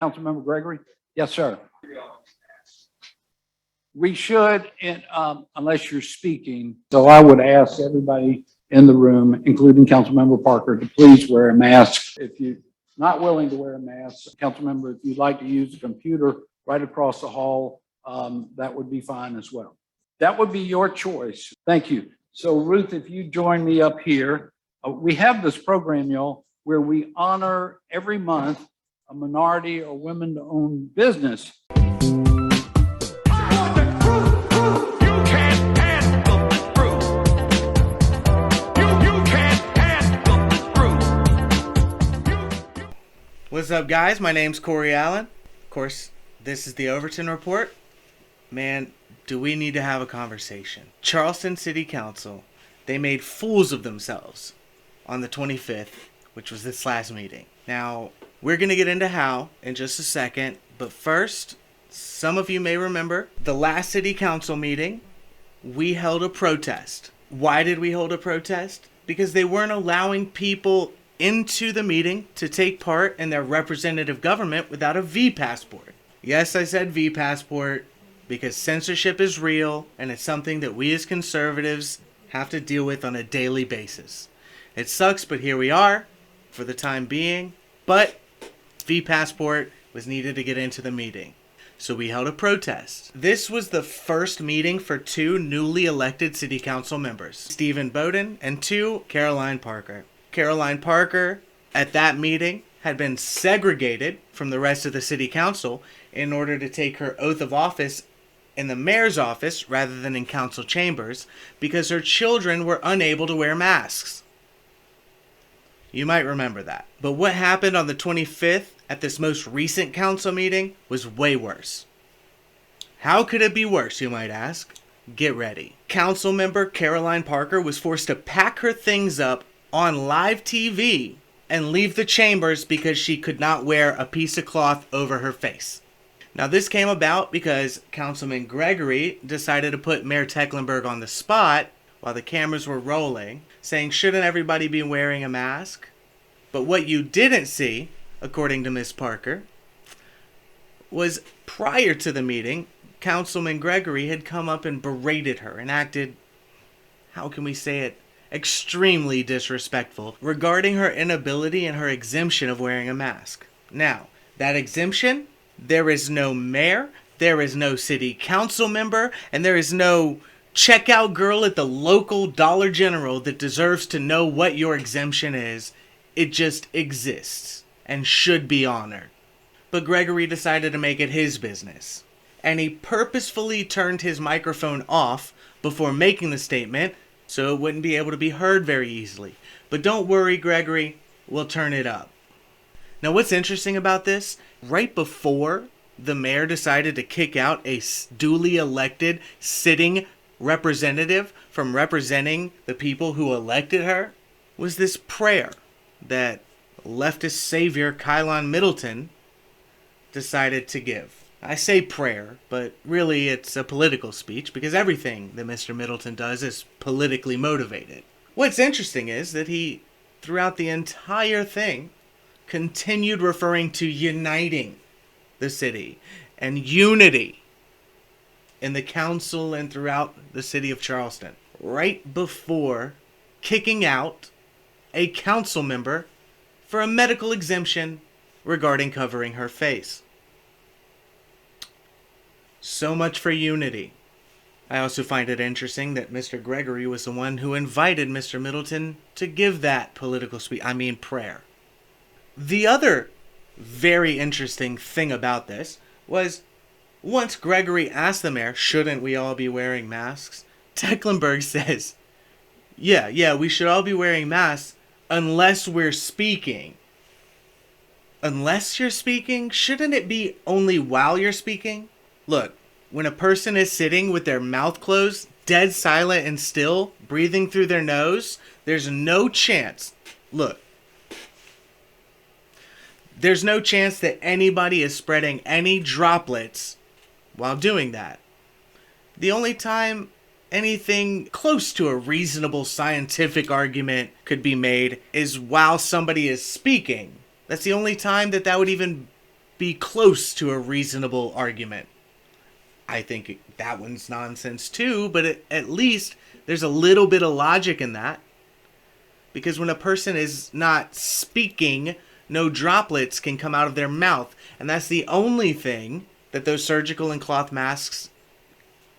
Councilmember Gregorie? Yes, sir. We should, unless you're speaking, so I would ask everybody in the room, including Councilmember Parker, to please wear a mask. If you're not willing to wear a mask, Councilmember, if you'd like to use the computer right across the hall, that would be fine as well. That would be your choice. Thank you. So Ruth, if you join me up here, we have this program, y'all, where we honor every month a minority or women-owned business. What's up, guys? My name's Corey Allen. Of course, this is the Overton Report. Man, do we need to have a conversation. Charleston City Council, they made fools of themselves on the 25th, which was this last meeting. Now, we're going to get into how in just a second, but first, some of you may remember the last City Council meeting, we held a protest. Why did we hold a protest? Because they weren't allowing people into the meeting to take part in their representative government without a V-passport. Yes, I said V-passport because censorship is real and it's something that we as conservatives have to deal with on a daily basis. It sucks, but here we are for the time being. But V-passport was needed to get into the meeting. So we held a protest. This was the first meeting for two newly elected city council members, Stephen Bowden and Caroline Parker. Caroline Parker, at that meeting, had been segregated from the rest of the city council in order to take her oath of office in the mayor's office rather than in council chambers because her children were unable to wear masks. You might remember that. But what happened on the 25th at this most recent council meeting was way worse. How could it be worse, you might ask? Get ready. Council member Caroline Parker was forced to pack her things up on live TV and leave the chambers because she could not wear a piece of cloth over her face. Now this came about because Councilman Gregorie decided to put Mayor Tecklenburg on the spot while the cameras were rolling, saying shouldn't everybody be wearing a mask? But what you didn't see, according to Ms. Parker, was prior to the meeting, Councilman Gregorie had come up and berated her and acted, how can we say it, extremely disrespectful regarding her inability and her exemption of wearing a mask. Now, that exemption, there is no mayor, there is no city council member, and there is no checkout girl at the local Dollar General that deserves to know what your exemption is. It just exists and should be honored. But Gregorie decided to make it his business, and he purposefully turned his microphone off before making the statement so it wouldn't be able to be heard very easily. But don't worry, Gregorie, we'll turn it up. Now what's interesting about this, right before the mayor decided to kick out a duly elected sitting representative from representing the people who elected her, was this prayer that leftist savior Kylon Middleton decided to give. I say prayer, but really it's a political speech because everything that Mr. Middleton does is politically motivated. What's interesting is that he, throughout the entire thing, continued referring to uniting the city and unity in the council and throughout the city of Charleston, right before kicking out a council member for a medical exemption regarding covering her face. So much for unity. I also find it interesting that Mr. Gregorie was the one who invited Mr. Middleton to give that political prayer. The other very interesting thing about this was once Gregorie asked the mayor, shouldn't we all be wearing masks? Tecklenburg says, yeah, we should all be wearing masks unless we're speaking. Unless you're speaking? Shouldn't it be only while you're speaking? Look, when a person is sitting with their mouth closed, dead silent and still, breathing through their nose, there's no chance. Look, there's no chance that anybody is spreading any droplets while doing that. The only time anything close to a reasonable scientific argument could be made is while somebody is speaking. That's the only time that would even be close to a reasonable argument. I think that one's nonsense too, but at least there's a little bit of logic in that. Because when a person is not speaking, no droplets can come out of their mouth. And that's the only thing that those surgical and cloth masks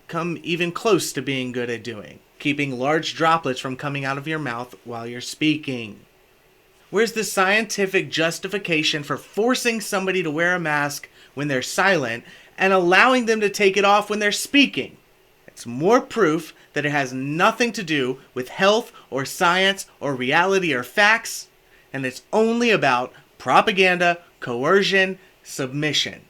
come even close to being good at doing. Keeping large droplets from coming out of your mouth while you're speaking. Where's the scientific justification for forcing somebody to wear a mask when they're silent and allowing them to take it off when they're speaking? It's more proof that it has nothing to do with health or science or reality or facts, and it's only about propaganda, coercion, submission.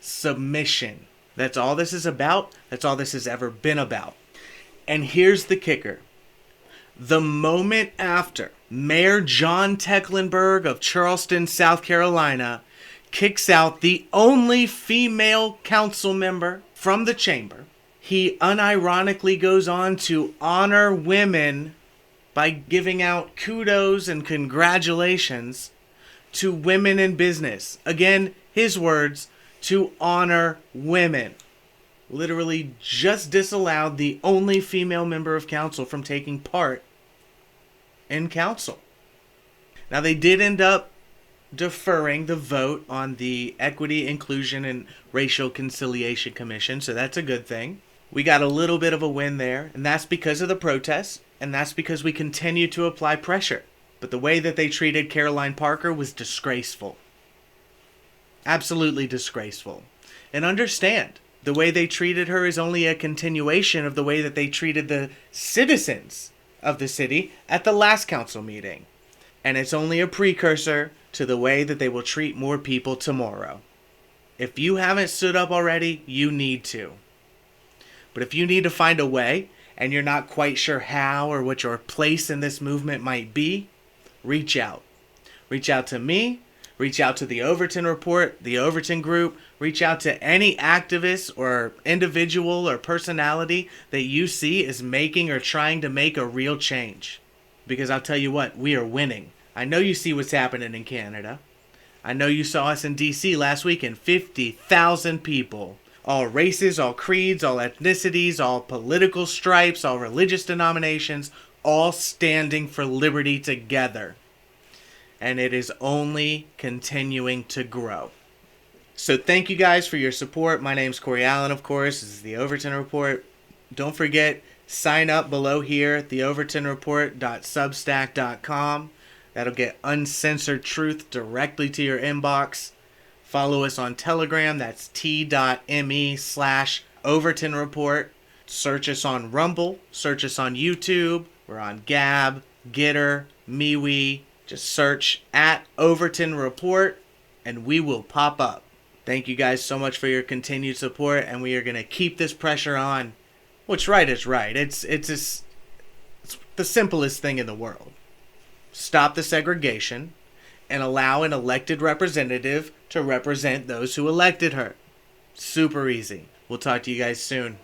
Submission. That's all this is about. That's all this has ever been about. And here's the kicker. The moment after Mayor John Tecklenburg of Charleston, South Carolina, kicks out the only female council member from the chamber, he unironically goes on to honor women by giving out kudos and congratulations to women in business. Again, his words, to honor women. Literally just disallowed the only female member of council from taking part in council. Now, they did end up deferring the vote on the Equity, Inclusion, and Racial Conciliation Commission, so that's a good thing. We got a little bit of a win there, and that's because of the protests, and that's because we continue to apply pressure. But the way that they treated Caroline Parker was disgraceful. Absolutely disgraceful. And understand, the way they treated her is only a continuation of the way that they treated the citizens of the city at the last council meeting. And it's only a precursor to the way that they will treat more people tomorrow. If you haven't stood up already, you need to. But if you need to find a way, and you're not quite sure how or what your place in this movement might be, reach out. Reach out to me. Reach out to the Overton Report, the Overton Group. Reach out to any activist or individual or personality that you see is making or trying to make a real change. Because I'll tell you what, we are winning. I know you see what's happening in Canada. I know you saw us in D.C. last weekend, 50,000 people. All races, all creeds, all ethnicities, all political stripes, all religious denominations, all standing for liberty together. And it is only continuing to grow. So thank you guys for your support. My name's Corey Allen, of course. This is the Overton Report. Don't forget, sign up below here at theovertonreport.substack.com. That'll get uncensored truth directly to your inbox. Follow us on Telegram. That's t.me/Overton Report. Search us on Rumble. Search us on YouTube. We're on Gab, Gitter, MeWe. Just search at Overton Report and we will pop up. Thank you guys so much for your continued support, and we are going to keep this pressure on. What's right is right. It's the simplest thing in the world. Stop the segregation and allow an elected representative to represent those who elected her. Super easy. We'll talk to you guys soon.